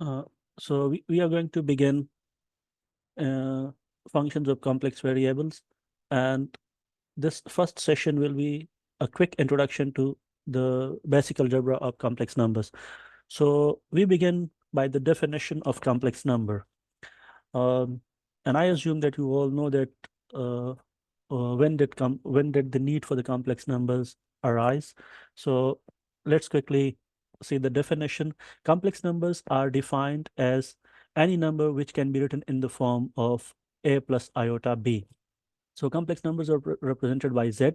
Uh, so we are going to begin functions of complex variables, and this first session will be a quick introduction to the basic algebra of complex numbers. So we begin by the definition of complex number. Um, and I assume that you all know that uh, when did the need for the complex numbers arise? So let's quickly see the definition. Complex numbers are defined as any number which can be written in the form of a plus iota b. So complex numbers are represented by z,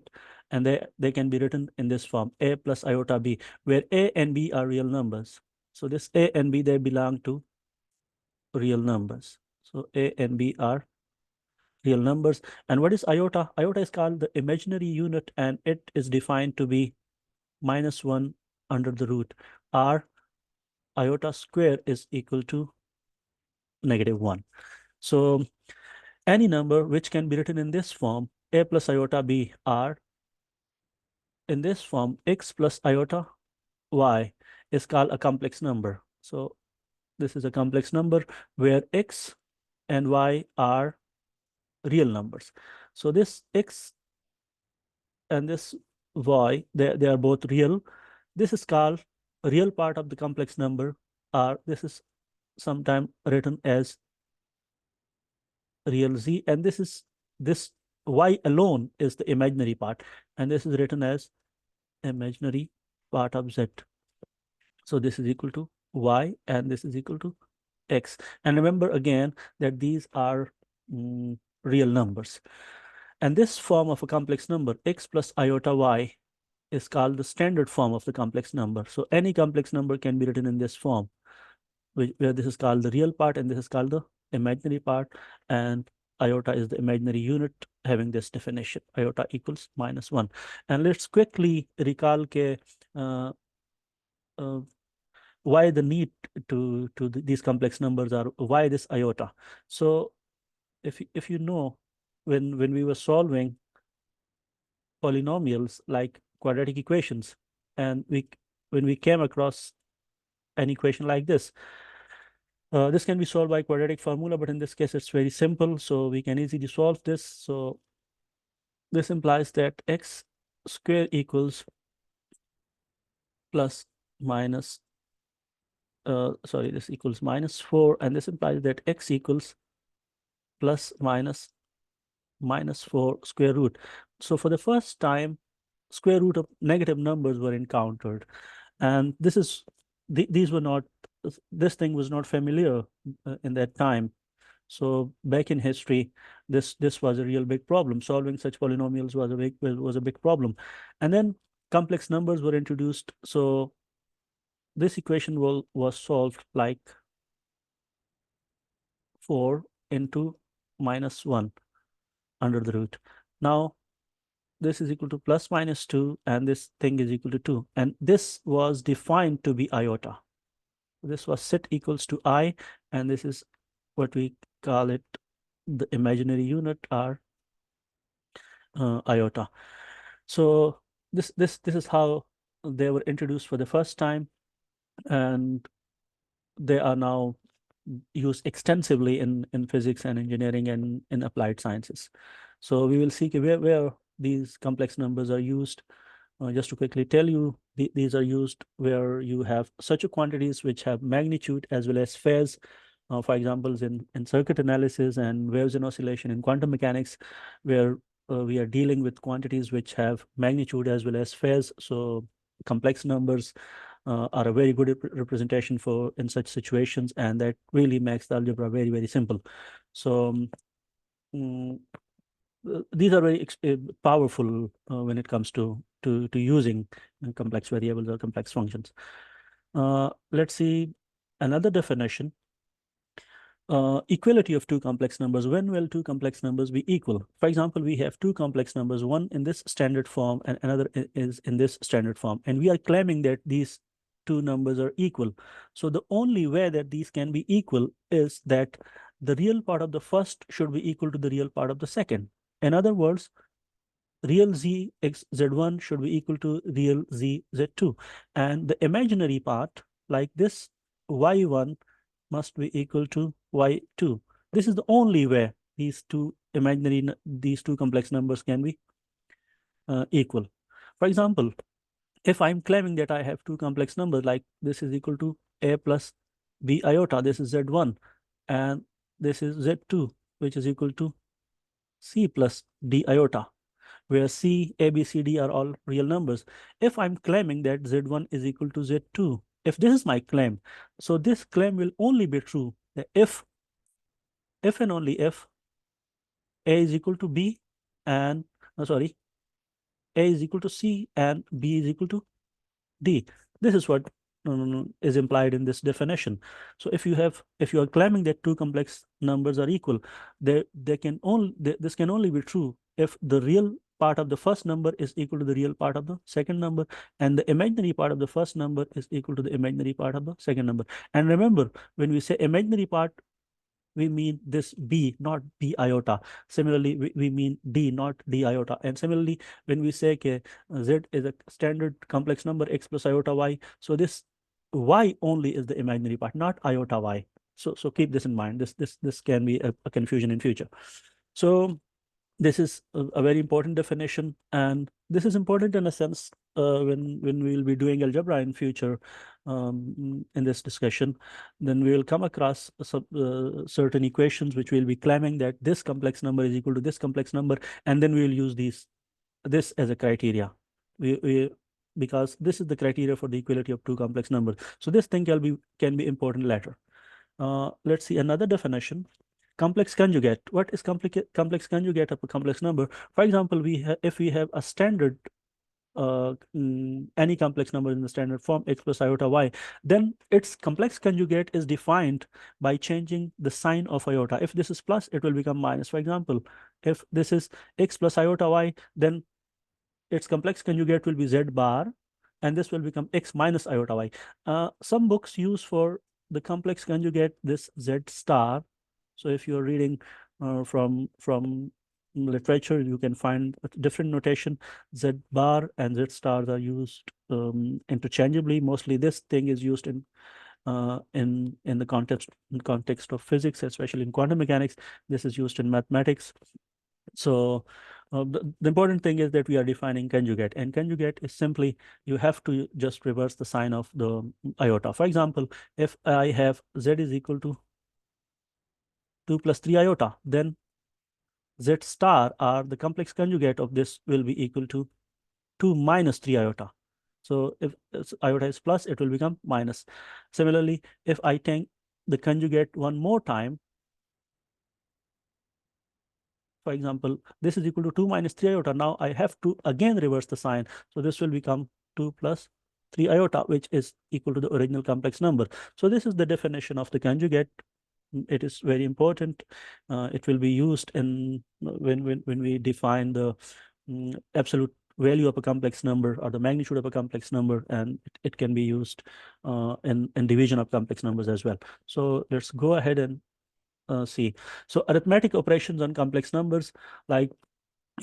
and they can be written in this form, a plus iota b, where a and b are real numbers. So this a and b, they belong to real numbers. So a and b are real numbers. And what is iota? Iota is called the imaginary unit, and it is defined to be -1 under the root r. Iota square is equal to -1. So any number which can be written in this form, a plus iota b r, in this form, x plus iota y, is called a complex number. So this is a complex number where x and y are real numbers. So this x and this y, they are both real. This is called a real part of the complex number, or this is sometimes written as real z, and this y alone is the imaginary part, and this is written as imaginary part of z. So this is equal to y, and this is equal to x. And remember again that these are real numbers. And this form of a complex number, x plus iota y, is called the standard form of the complex number. So any complex number can be written in this form, where this is called the real part and this is called the imaginary part. And iota is the imaginary unit having this definition, iota equals -1. And let's quickly recall uh, uh, why the need to these complex numbers are, why this iota. So if you know, when we were solving polynomials like quadratic equations, and when we came across an equation like this can be solved by quadratic formula, but in this case it's very simple, so we can easily solve this. So this implies that x square equals plus minus sorry, this equals -4, and this implies that x equals plus minus -4 square root. So for the first time, square root of negative numbers were encountered, and these were not, this thing was not familiar in that time. So back in history, this was a real big problem. Solving such polynomials was a big problem. And then complex numbers were introduced. So this equation was solved like 4 into -1 under the root. Now this is equal to plus -2, and this thing is equal to 2. And this was defined to be iota. This was set equals to I, and this is what we call it, the imaginary unit, or iota. So this is how they were introduced for the first time, and they are now used extensively in physics and engineering and in applied sciences. So we will see where these complex numbers are used. Just to quickly tell you, these are used where you have such quantities which have magnitude as well as phase. For examples, in circuit analysis and waves in oscillation in quantum mechanics, where we are dealing with quantities which have magnitude as well as phase. So complex numbers are a very good representation for in such situations, and that really makes the algebra very, very simple. So um, these are very powerful when it comes to using complex variables or complex functions. Let's see another definition. Equality of two complex numbers. When will two complex numbers be equal? For example, we have two complex numbers, one in this standard form and another is in this standard form, and we are claiming that these two numbers are equal. So the only way that these can be equal is that the real part of the first should be equal to the real part of the second. In other words, real z x z1 should be equal to real z z2, and the imaginary part, like this y1, must be equal to y2. This is the only way these two complex numbers can be equal. For example, if I'm claiming that I have two complex numbers, like this is equal to a plus b iota, this is z1, and this is z2, which is equal to c plus d iota, where c, a, b, c, d are all real numbers. If I'm claiming that z1 is equal to z2, if this is my claim, so this claim will only be true if and only if a is equal to b and, sorry, a is equal to c and b is equal to d. This is what is implied in this definition. So if you are claiming that two complex numbers are equal, this can only be true if the real part of the first number is equal to the real part of the second number, and the imaginary part of the first number is equal to the imaginary part of the second number. And remember, when we say imaginary part, we mean this b, not b iota. Similarly, we mean d, not d iota. And similarly, when we say z is a standard complex number x plus iota y, so this y only is the imaginary part, not iota y. So keep this in mind. This can be a confusion in future. So this is a very important definition, and this is important in a sense when we will be doing algebra in future. In this discussion, then we will come across certain equations which will be claiming that this complex number is equal to this complex number, and then we will use this as a criteria. Because this is the criteria for the equality of two complex numbers. So this thing can be important later. Let's see another definition. Complex conjugate. What is complex conjugate of a complex number? For example, if we have a standard any complex number in the standard form x plus iota y, then its complex conjugate is defined by changing the sign of iota. If this is plus, it will become minus. For example, if this is x plus iota y, then its complex conjugate will be z bar, and this will become x minus iota y. Some books use for the complex conjugate this z star. So if you're reading from literature, you can find a different notation. Z bar and Z stars are used interchangeably. Mostly this thing is used in the context of physics, especially in quantum mechanics. This is used in mathematics. So the important thing is that we are defining conjugate, and conjugate is simply you have to just reverse the sign of the iota. For example, if I have z is equal to 2 plus 3 iota, then z star, or the complex conjugate of this, will be equal to 2 minus 3 iota. So if iota is plus, it will become minus. Similarly, if I take the conjugate one more time, for example, this is equal to 2 minus 3 iota. Now I have to again reverse the sign. So this will become 2 plus 3 iota, which is equal to the original complex number. So this is the definition of the conjugate. It is very important. It will be used in when we define the absolute value of a complex number or the magnitude of a complex number, and it can be used in division of complex numbers as well. So let's go ahead and see. So arithmetic operations on complex numbers, like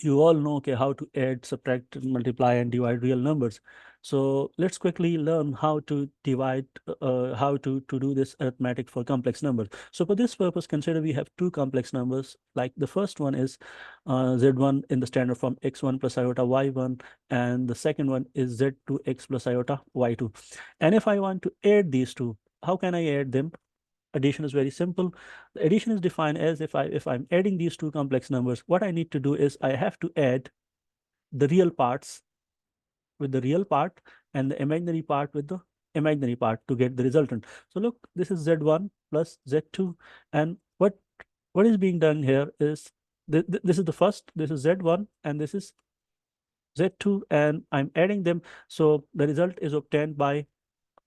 you all know, okay, how to add, subtract, multiply, and divide real numbers. So let's quickly learn how to divide, how to do this arithmetic for complex numbers. So for this purpose, consider we have two complex numbers. Like the first one is z1 in the standard form x1 plus iota y1, and the second one is z2 x plus iota y2. And if I want to add these two, how can I add them? Addition is very simple. The addition is defined as if I'm adding these two complex numbers, what I need to do is I have to add the real parts with the real part and the imaginary part with the imaginary part to get the resultant. So look, this is z1 plus z2, and what is being done here is this is the first, this is z1, and this is z2, and I'm adding them. So the result is obtained by,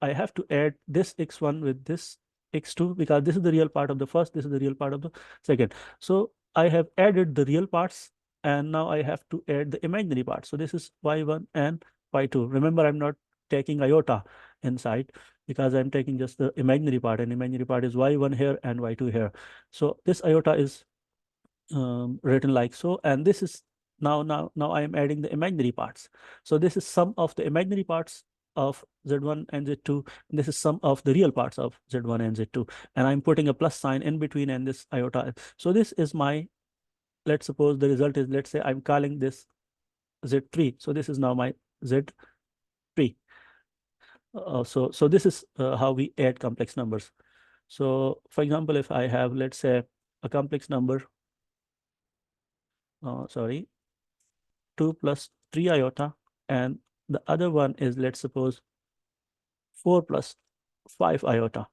I have to add this x1 with this x2, because this is the real part of the first, this is the real part of the second. So I have added the real parts, and now I have to add the imaginary part. So this is y1 and y2. Remember, I'm not taking iota inside, because I'm taking just the imaginary part, and imaginary part is y1 here and y2 here. So this iota is written like so, and this is now I am adding the imaginary parts. So this is sum of the imaginary parts of Z1 and Z2. And this is sum of the real parts of Z1 and Z2. And I'm putting a plus sign in between and this iota. So this is my, let's suppose the result is, let's say I'm calling this Z3. So this is now my Z3. So this is how we add complex numbers. So for example, if I have, let's say, a complex number, sorry, 2 plus 3 iota, and the other one is, let's suppose, 4 plus 5 iota,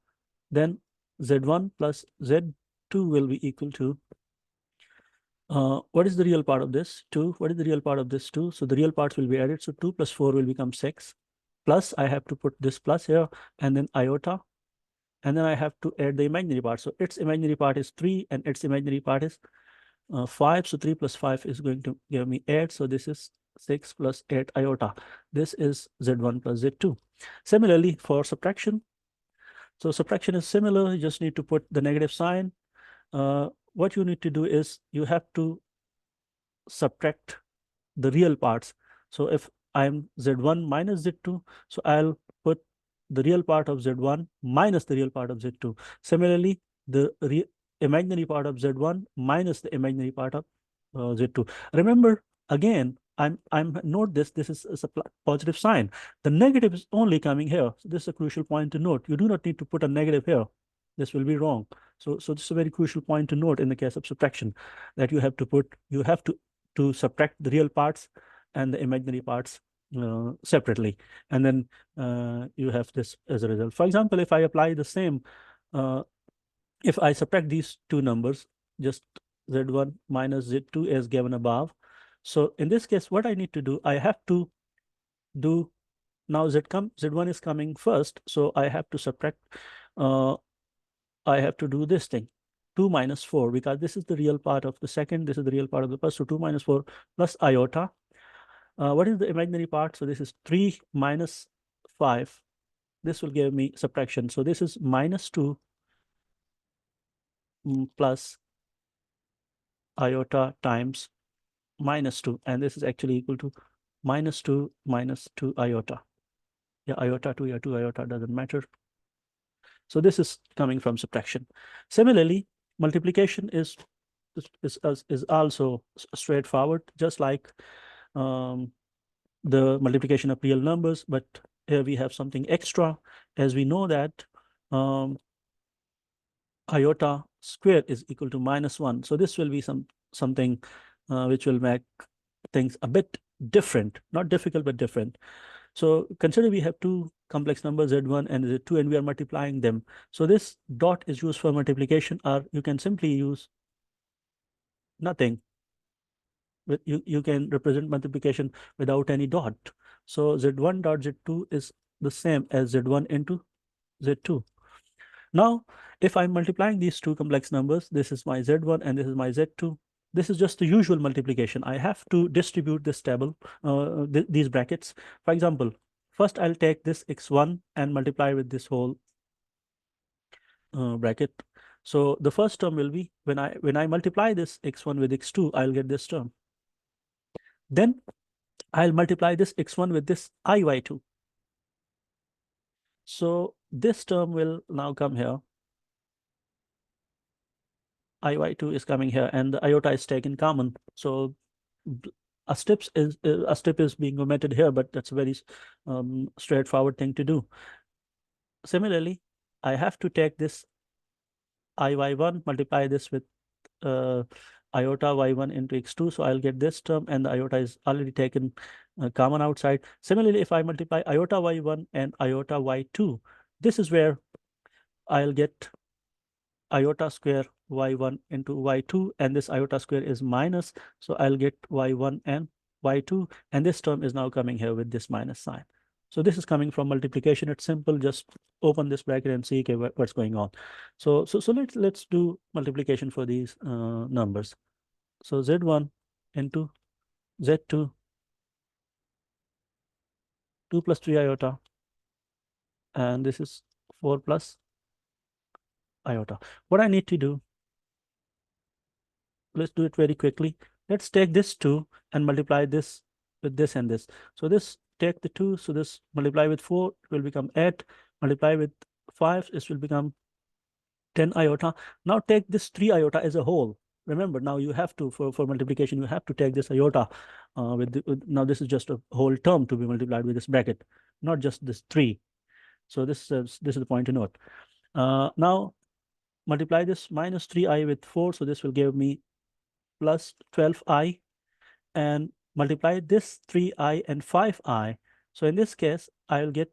then Z1 plus Z2 will be equal to, what is the real part of this? 2. What is the real part of this? 2. So the real parts will be added. So 2 plus 4 will become 6. Plus, I have to put this plus here, and then iota, and then I have to add the imaginary part. So its imaginary part is 3, and its imaginary part is 5. So 3 plus 5 is going to give me 8. So this is 6 plus 8 iota. This is Z1 plus Z2. Similarly, for subtraction, so subtraction is similar. You just need to put the negative sign. What you need to do is you have to subtract the real parts. So if I'm Z1 minus Z2, so I'll put the real part of Z1 minus the real part of Z2. Similarly, the imaginary part of Z1 minus the imaginary part of Z2. Remember, again, I'm note this is a positive sign. The negative is only coming here. So this is a crucial point to note. You do not need to put a negative here. This will be wrong. So this is a very crucial point to note in the case of subtraction, that you have to subtract the real parts and the imaginary parts separately, and then you have this as a result. For example, if I apply the same, if I subtract these two numbers, just Z1 minus Z2 as given above. So in this case, what I need to do, I have to do, now Z1 is coming first, so I have to subtract, I have to do this thing, 2 minus 4, because this is the real part of the second, this is the real part of the first. So 2 minus 4 plus iota. What is the imaginary part? So this is 3 minus 5. This will give me subtraction. So this is minus 2 plus iota times minus 2. And this is actually equal to minus 2 iota. Yeah, iota 2, yeah, 2 iota doesn't matter. So this is coming from subtraction. Similarly, multiplication is also straightforward, just like the multiplication of real numbers, but here we have something extra, as we know that iota square is equal to -1. So this will be something which will make things a bit different, not difficult, but different. So consider we have two complex numbers, Z1 and Z2, and we are multiplying them. So this dot is used for multiplication, or you can simply use nothing. You can represent multiplication without any dot. So Z1 dot Z2 is the same as Z1 into Z2. Now, if I'm multiplying these two complex numbers, this is my Z1 and this is my Z2. This is just the usual multiplication. I have to distribute this table, these brackets. For example, first I'll take this x1 and multiply with this whole bracket. So the first term will be, when I multiply this x1 with x2, I'll get this term. Then I'll multiply this x1 with this iy2. So this term will now come here. iy2 is coming here, and the iota is taken common. So a step is being omitted here, but that's a very straightforward thing to do. Similarly, I have to take this iy1, multiply this with iota y1 into x2, so I'll get this term, and the iota is already taken common outside. Similarly, if I multiply iota y1 and iota y2, this is where I'll get iota square y1 into y2, and this iota square is minus, so I'll get y1 and y2, and this term is now coming here with this minus sign. So this is coming from multiplication. It's simple. Just open this bracket and see, okay, what's going on. So let's do multiplication for these numbers. So z1 into z2, 2 plus 3 iota, and this is 4 plus iota. What I need to do, let's do it very quickly. Let's take this 2 and multiply this with this and this. So this take the 2, so this multiply with 4 will become 8, multiply with 5, this will become 10 iota. Now take this 3 iota as a whole. Remember, now you have to, for multiplication, you have to take this iota now this is just a whole term to be multiplied with this bracket, not just this 3. So this is the point to note. Now multiply this minus 3i with 4, so this will give me plus 12i, and multiply this 3i and 5i. So in this case, I'll get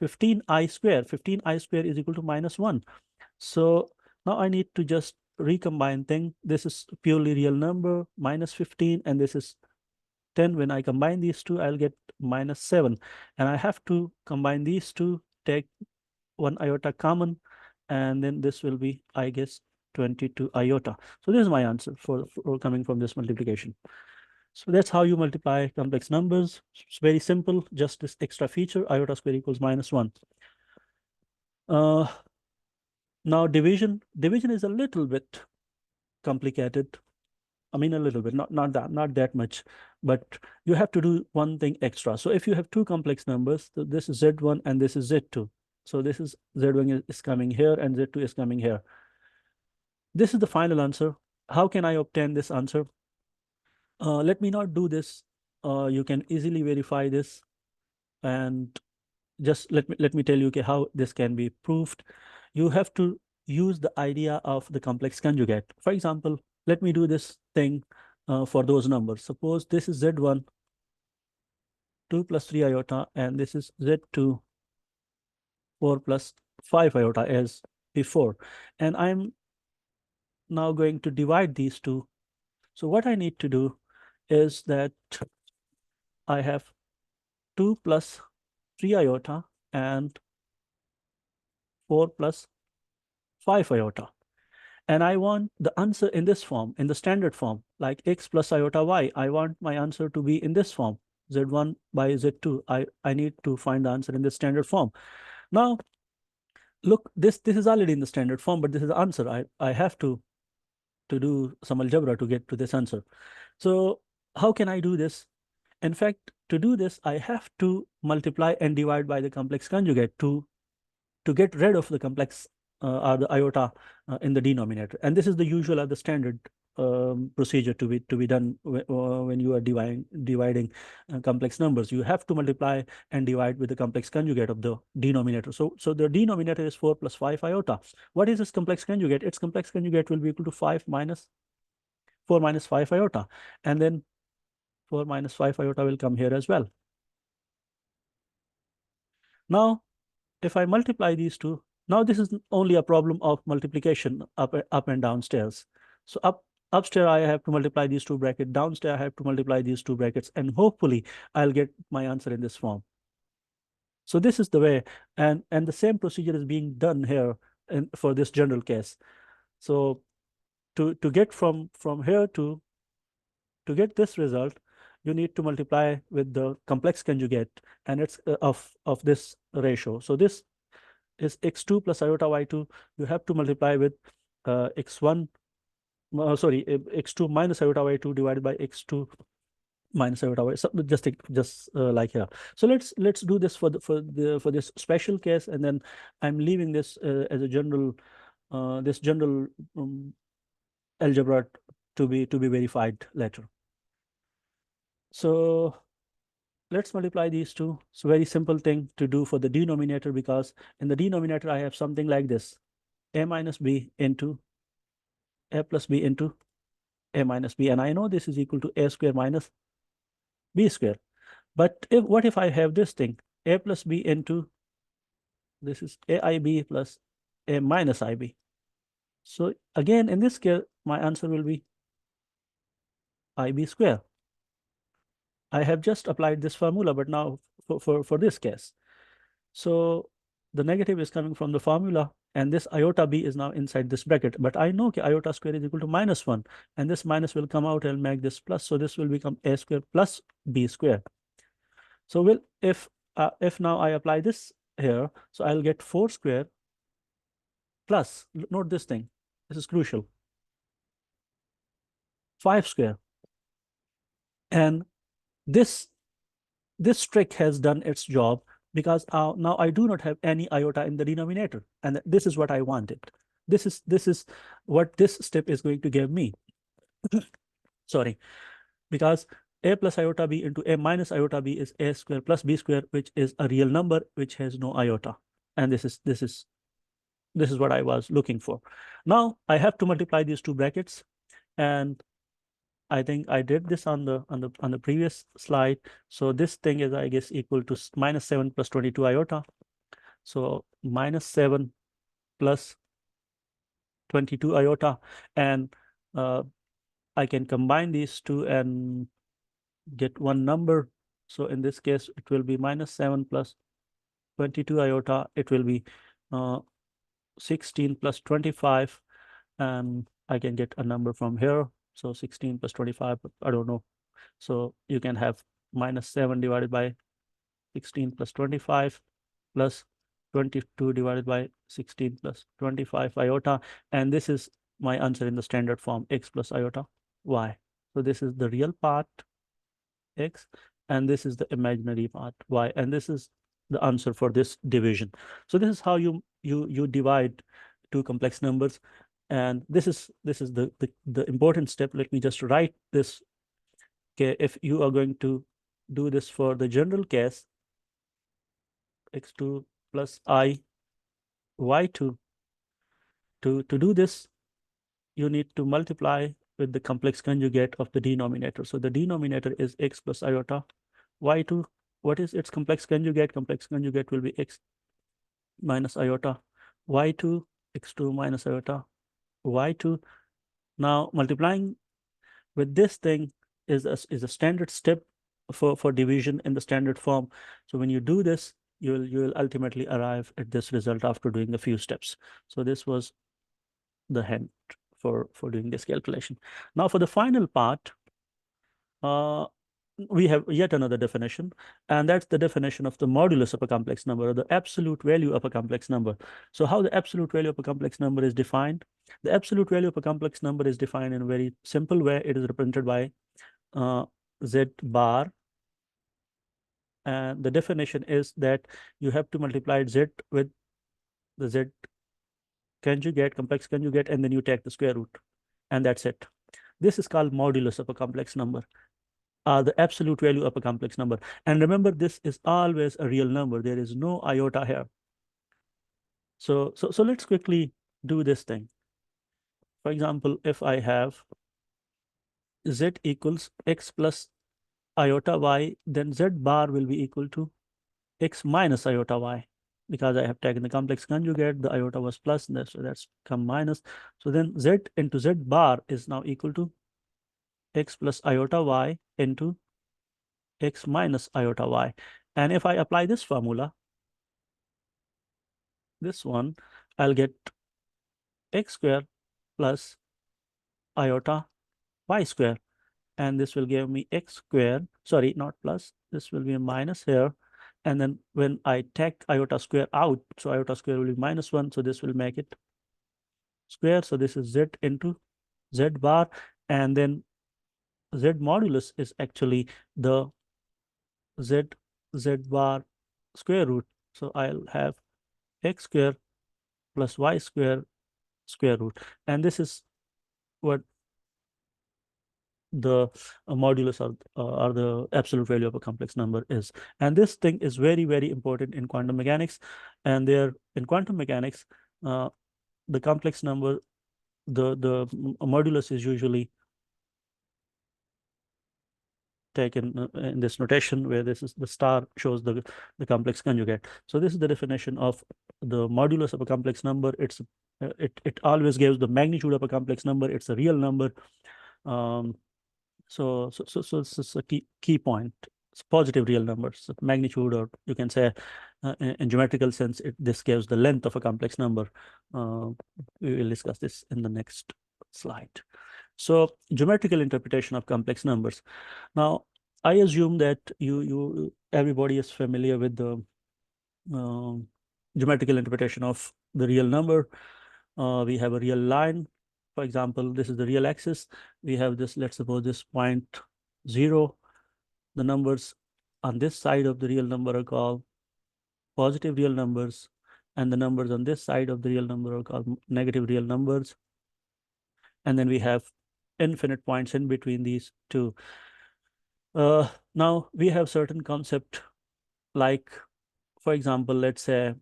15i square. 15i square is equal to minus 1. So now I need to just recombine thing. This is purely real number, minus 15, and this is 10. When I combine these two, I'll get minus 7. And I have to combine these two, take 1 iota common, and then this will be, I guess, 22 iota. So this is my answer for coming from this multiplication. So that's how you multiply complex numbers. It's very simple, just this extra feature, iota square equals minus 1. Now division is a little bit complicated. I mean, a little bit, not that much, but you have to do one thing extra. So if you have two complex numbers, so this is Z1 and this is Z2. So this is Z1 is coming here and Z2 is coming here. This is the final answer. How can I obtain this answer? Let me not do this. You can easily verify this, and just let me tell you, okay, how this can be proved. You have to use the idea of the complex conjugate. For example, let me do this thing for those numbers. Suppose this is Z1, 2 plus 3 iota, and this is Z2, 4 plus 5 iota as before. And I'm now going to divide these two. So what I need to do is that I have 2 plus 3 iota and 4 plus 5 iota. And I want the answer in this form, in the standard form, like x plus iota y. I want my answer to be in this form, Z1 by Z2. I need to find the answer in the standard form. Now, look, this is already in the standard form, but this is the answer. I have to do some algebra to get to this answer. So how can I do this? In fact, to do this, I have to multiply and divide by the complex conjugate to get rid of the complex or the iota in the denominator. And this is the usual or the standard procedure to be done when you are dividing complex numbers. You have to multiply and divide with the complex conjugate of the denominator. So the denominator is 4 plus 5 iota. What is its complex conjugate? Its complex conjugate will be equal to 4 minus 5 iota. And then 4 minus 5 iota will come here as well. Now, if I multiply these two, now this is only a problem of multiplication up and downstairs. So upstairs I have to multiply these two brackets, downstairs I have to multiply these two brackets, and hopefully I'll get my answer in this form. So this is the way, and the same procedure is being done here for this general case. So to get from here to get this result, you need to multiply with the complex conjugate, and it's of this ratio. So this is x2 plus iota y2. You have to multiply with x1, x2 minus iota y2 divided by x2 minus iota y. So just like here. So let's do this for this special case, and then I'm leaving this as a general this general algebra to be verified later. So let's multiply these two. It's a very simple thing to do for the denominator, because in the denominator I have something like this: a minus b into a plus b into a minus b. And I know this is equal to a square minus b square. But what if I have this thing, a plus b into, this is aib plus a minus ib. So again, in this case, my answer will be ib square. I have just applied this formula, but now for this case. So the negative is coming from the formula, and this iota b is now inside this bracket. But I know iota square is equal to minus 1, and this minus will come out and make this plus. So this will become a square plus b square. So if now I apply this here, so I'll get 4 square plus, note this thing, this is crucial, 5 square. And this this trick has done its job because now I do not have any iota in the denominator, and this is what I wanted. This is what this step is going to give me. Sorry, because a plus iota b into a minus iota b is a square plus b square, which is a real number which has no iota, and this is what I was looking for. Now I have to multiply these two brackets, and I think I did this on the previous slide. So this thing is, I guess, equal to minus 7 plus 22 iota. So minus 7 plus 22 iota, and I can combine these two and get one number. So in this case, it will be minus 7 plus 22 iota. It will be 16 plus 25, and I can get a number from here. So 16 plus 25, I don't know. So you can have minus 7 divided by 16 plus 25 plus 22 divided by 16 plus 25 iota. And this is my answer in the standard form, x plus iota y. So this is the real part, x, and this is the imaginary part, y. And this is the answer for this division. So this is how you divide two complex numbers. And this is the important step. Let me just write this. Okay, if you are going to do this for the general case, x2 plus I y2, to do this, you need to multiply with the complex conjugate of the denominator. So the denominator is x plus iota y2. What is its complex conjugate? Complex conjugate will be x minus iota y2, x2 minus iota y2. Now multiplying with this thing is a standard step for division in the standard form. So when you do this, you will ultimately arrive at this result after doing a few steps. So this was the hint for doing this calculation. Now for the final part, we have yet another definition, and that's the definition of the modulus of a complex number, or the absolute value of a complex number. So how the absolute value of a complex number is defined? The absolute value of a complex number is defined in a very simple way. It is represented by z bar, and the definition is that you have to multiply z with the z conjugate, complex conjugate, and then you take the square root, and that's it. This is called modulus of a complex number, the absolute value of a complex number. And remember, this is always a real number. There is no iota here. So let's quickly do this thing. For example, if I have z equals x plus iota y, then z bar will be equal to x minus iota y, because I have taken the complex conjugate. The iota was plus, so that's come minus. So then z into z bar is now equal to x plus iota y into x minus iota y. And if I apply this formula, this one, I'll get x square plus iota y square. And this will give me x square, sorry, not plus, this will be a minus here. And then when I take iota square out, so iota square will be minus 1. So this will make it square. So this is z into z bar. And then z modulus is actually the z bar square root. So I'll have x square plus y square root. And this is what the modulus or the absolute value of a complex number is. And this thing is very, very important in quantum mechanics. And there in quantum mechanics, the complex number, the modulus is usually taken in this notation, where this is the star shows the complex conjugate. So this is the definition of the modulus of a complex number. It always gives the magnitude of a complex number. It's a real number. So this is a key point. It's positive real numbers, so magnitude, or you can say in geometrical sense, this gives the length of a complex number. We will discuss this in the next slide. So geometrical interpretation of complex numbers. Now, I assume that everybody is familiar with the geometrical interpretation of the real number. We have a real line. For example, this is the real axis. We have this, let's suppose this point 0. The numbers on this side of the real number are called positive real numbers, and the numbers on this side of the real number are called negative real numbers. And then we have infinite points in between these two. Now we have certain concept, like, for example, let's say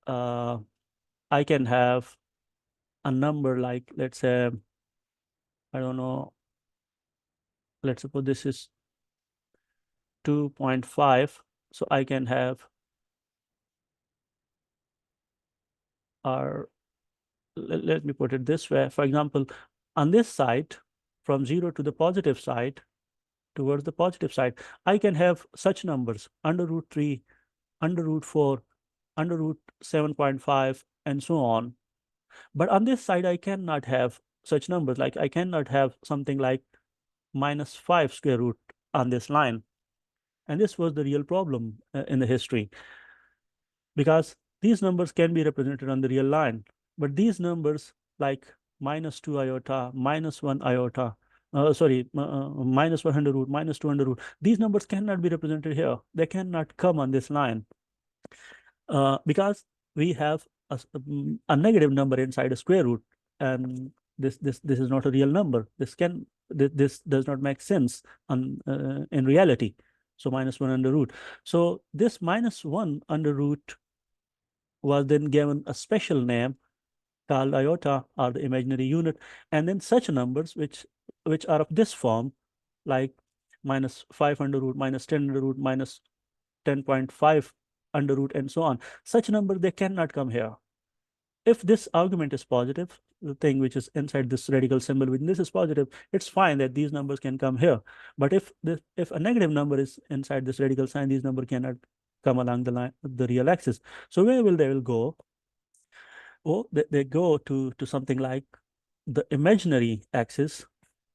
uh, I can have a number like, let's say, I don't know, let's suppose this is 2.5. So I can have, or let me put it this way. For example, on this side, from 0 to the positive side, towards the positive side, I can have such numbers: under root 3, under root 4, under root 7.5, and so on. But on this side, I cannot have such numbers. Like, I cannot have something like minus 5 square root on this line. And this was the real problem in the history, because these numbers can be represented on the real line. But these numbers, like minus 2 iota, minus 1 iota, minus 1 under root, minus 2 under root, these numbers cannot be represented here. They cannot come on this line because we have a negative number inside a square root, and this is not a real number. This does not make sense in reality. So minus 1 under root. So this minus 1 under root was then given a special name called iota, or the imaginary unit. And then such numbers which are of this form, like minus 5 under root, minus 10 under root, minus 10.5 under root, and so on, such numbers, they cannot come here. If this argument is positive, the thing which is inside this radical symbol within this is positive, it's fine that these numbers can come here. But if a negative number is inside this radical sign, these numbers cannot come along the line, the real axis. So where will they will go? Oh, they go to something like the imaginary axis,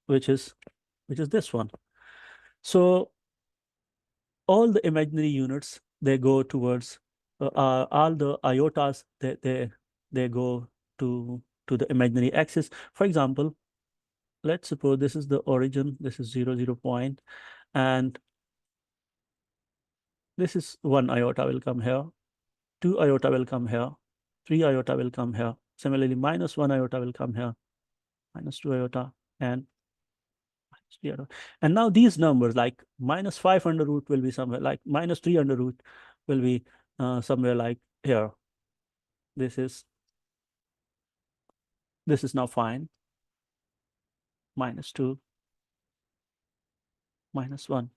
which is this one. So all the imaginary units, they go towards all the iotas, they go to the imaginary axis. For example, let's suppose this is the origin, this is 0 point, and this is 1 iota will come here, 2 iota will come here, 3 iota will come here. Similarly, minus 1 iota will come here, minus 2 iota, and minus 3 iota. And now these numbers, like minus 5 under root will be somewhere, like minus 3 under root will be somewhere like here. This is now fine. Minus 2, minus 1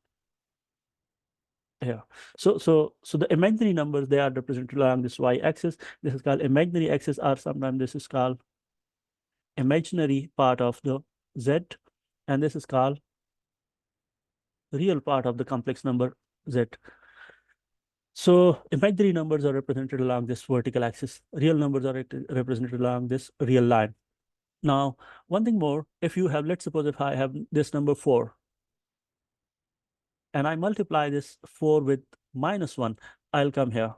here. So the imaginary numbers, they are represented along this y-axis. This is called imaginary axis, or sometimes this is called imaginary part of the z, and this is called real part of the complex number z. So imaginary numbers are represented along this vertical axis. Real numbers are represented along this real line. Now, one thing more, if you have, let's suppose if I have this number 4, and I multiply this 4 with minus 1, I'll come here.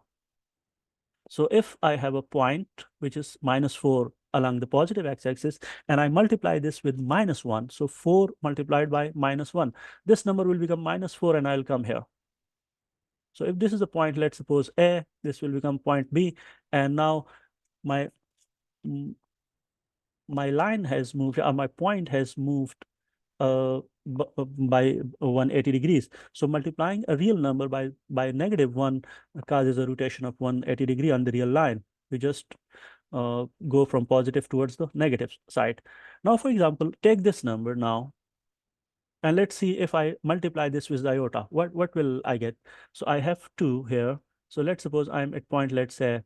So if I have a point which is minus 4 along the positive x-axis, and I multiply this with minus 1, so 4 multiplied by minus 1, this number will become minus 4, and I'll come here. So if this is a point, let's suppose A, this will become point B, and now my line has moved, or my point has moved by 180 degrees. So multiplying a real number by negative 1 causes a rotation of 180 degree on the real line. We just go from positive towards the negative side. Now, for example, take this number now, and let's see if I multiply this with the iota, what will I get? So I have 2 here. So let's suppose I'm at point, let's say,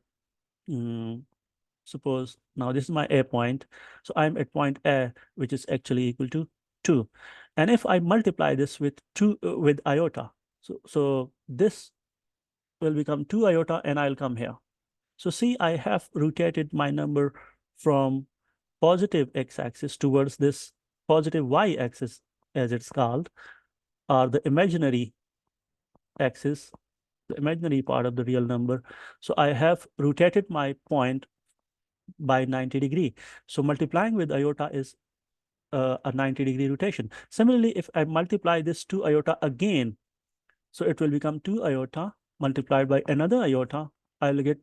suppose now this is my A point. So I'm at point A, which is actually equal to 2. And if I multiply this with 2 with iota, so this will become 2 iota, and I'll come here. So see, I have rotated my number from positive x-axis towards this positive y-axis, as it's called, or the imaginary axis, the imaginary part of the real number. So I have rotated my point by 90 degree. So multiplying with iota is a 90 degree rotation. Similarly, if I multiply this 2 iota again So it will become 2 iota multiplied by another iota. I'll get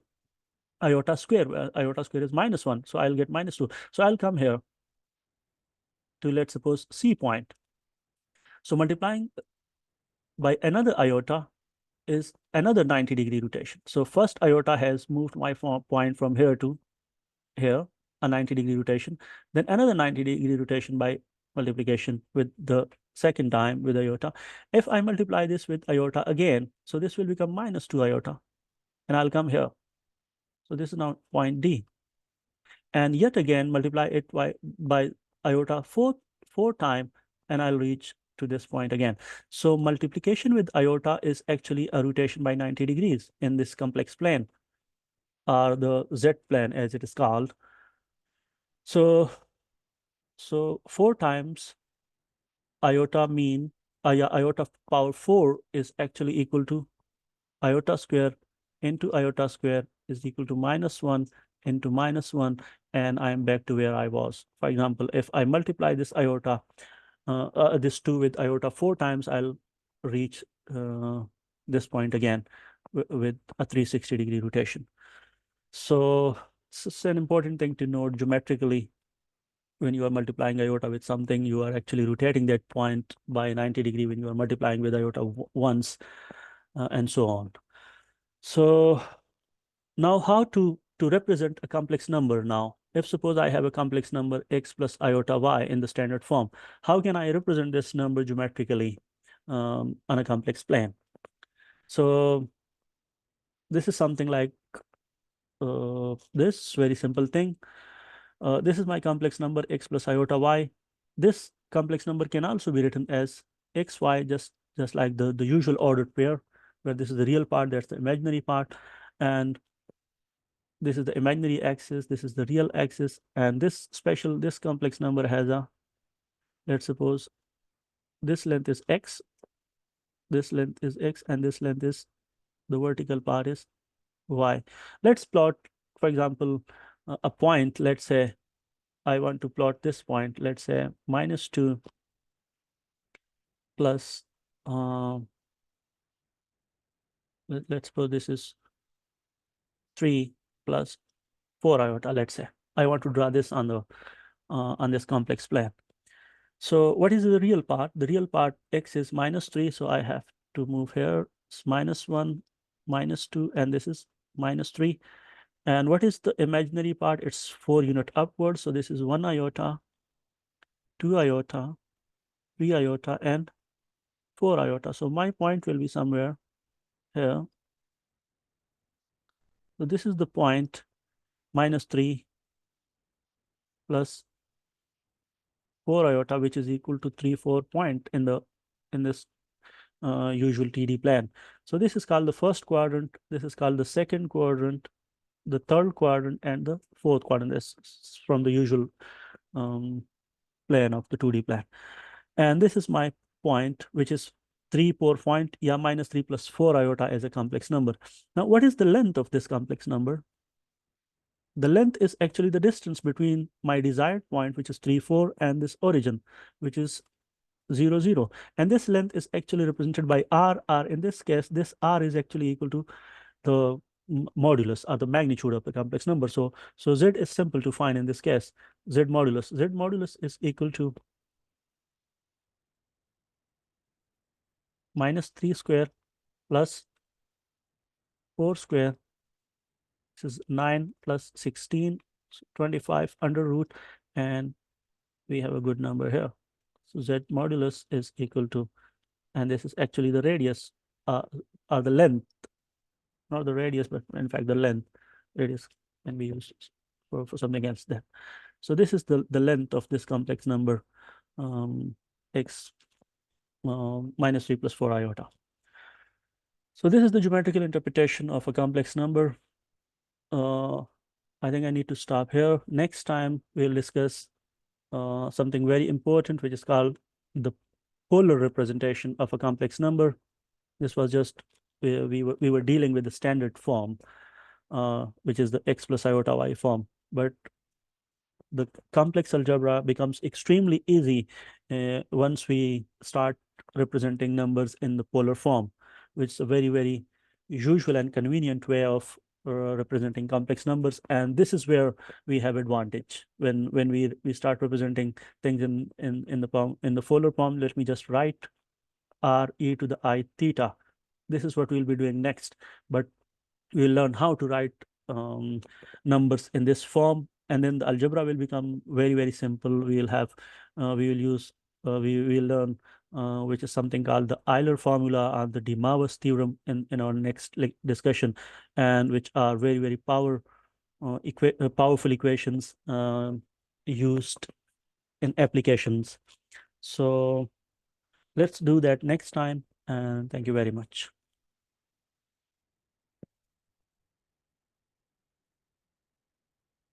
iota square. Iota square is -1. So I'll get -2. So I'll come here to, let's suppose, C point. So multiplying by another iota is another 90-degree rotation. So first iota has moved my point from here to here, a 90-degree rotation. Then another 90-degree rotation by multiplication with the second time with iota. If I multiply this with iota again, so this will become -2 iota, and I'll come here. So this is now point D. And yet again, multiply it by iota four time, and I'll reach to this point again. So multiplication with iota is actually a rotation by 90 degrees in this complex plane, or the Z plane as it is called. So 4 times iota mean, iota power 4 is actually equal to iota square into iota square is equal to -1 into -1, and I am back to where I was. For example, if I multiply this iota, this 2 with iota 4 times, I'll reach this point again with a 360-degree rotation. So it's an important thing to note geometrically. When you are multiplying iota with something, you are actually rotating that point by 90 degree when you are multiplying with iota once, and so on. So now how to represent a complex number now? If suppose I have a complex number x plus iota y in the standard form, how can I represent this number geometrically on a complex plane? So this is something like this very simple thing. This is my complex number x plus iota y. This complex number can also be written as xy, just like the usual ordered pair, where this is the real part, that's the imaginary part, and this is the imaginary axis, this is the real axis, and this complex number has a, let's suppose, this length is x, this length is x, and this length is, the vertical part is y. Let's plot, for example, a point. Let's say I want to plot this point, let's say -2 plus, let's suppose this is 3 plus 4 iota, let's say. I want to draw this on the on this complex plane. So what is the real part? The real part, x is -3, so I have to move here. It's -1, -2, and this is -3. And what is the imaginary part? It's 4 unit upwards. So this is 1 iota, 2 iota, 3 iota, and 4 iota. So my point will be somewhere here. So this is the point, -3 plus 4 iota, which is equal to 3, 4 point in this usual TD plan. So this is called the first quadrant. This is called the second quadrant, the third quadrant, and the fourth quadrant. This is from the usual plan of the 2D plan. And this is my point, which is 3, 4 point, yeah, -3 plus 4 iota as a complex number. Now, what is the length of this complex number? The length is actually the distance between my desired point, which is 3, 4, and this origin, which is 0, 0. And this length is actually represented by r. R, in this case, this r is actually equal to the modulus, or the magnitude of the complex number. So z is simple to find in this case. Z modulus is equal to -3 square plus 4 square. This is 9 plus 16, 25 under root, and we have a good number here. So z modulus is equal to, and this is actually the radius, or the length, not the radius, but in fact the length. Radius can be used for something else then. So this is the length of this complex number, x -3 plus 4 iota. So this is the geometrical interpretation of a complex number. I think I need to stop here. Next time we'll discuss something very important, which is called the polar representation of a complex number. This was just, we were dealing with the standard form, which is the x plus iota y form. But the complex algebra becomes extremely easy once we start representing numbers in the polar form. which is a very, very usual and convenient way of representing complex numbers. And this is where we have advantage when we start representing things in the form, in the Fowler form. Let me just write r e to the I theta. This is what we'll be doing next, but we'll learn how to write numbers in this form, and then the algebra will become very, very simple. We'll have we will use we will learn which is something called the Euler formula and the De Moivre's theorem in our next discussion, and which are very, very powerful equations used in applications. So let's do that next time, and thank you very much.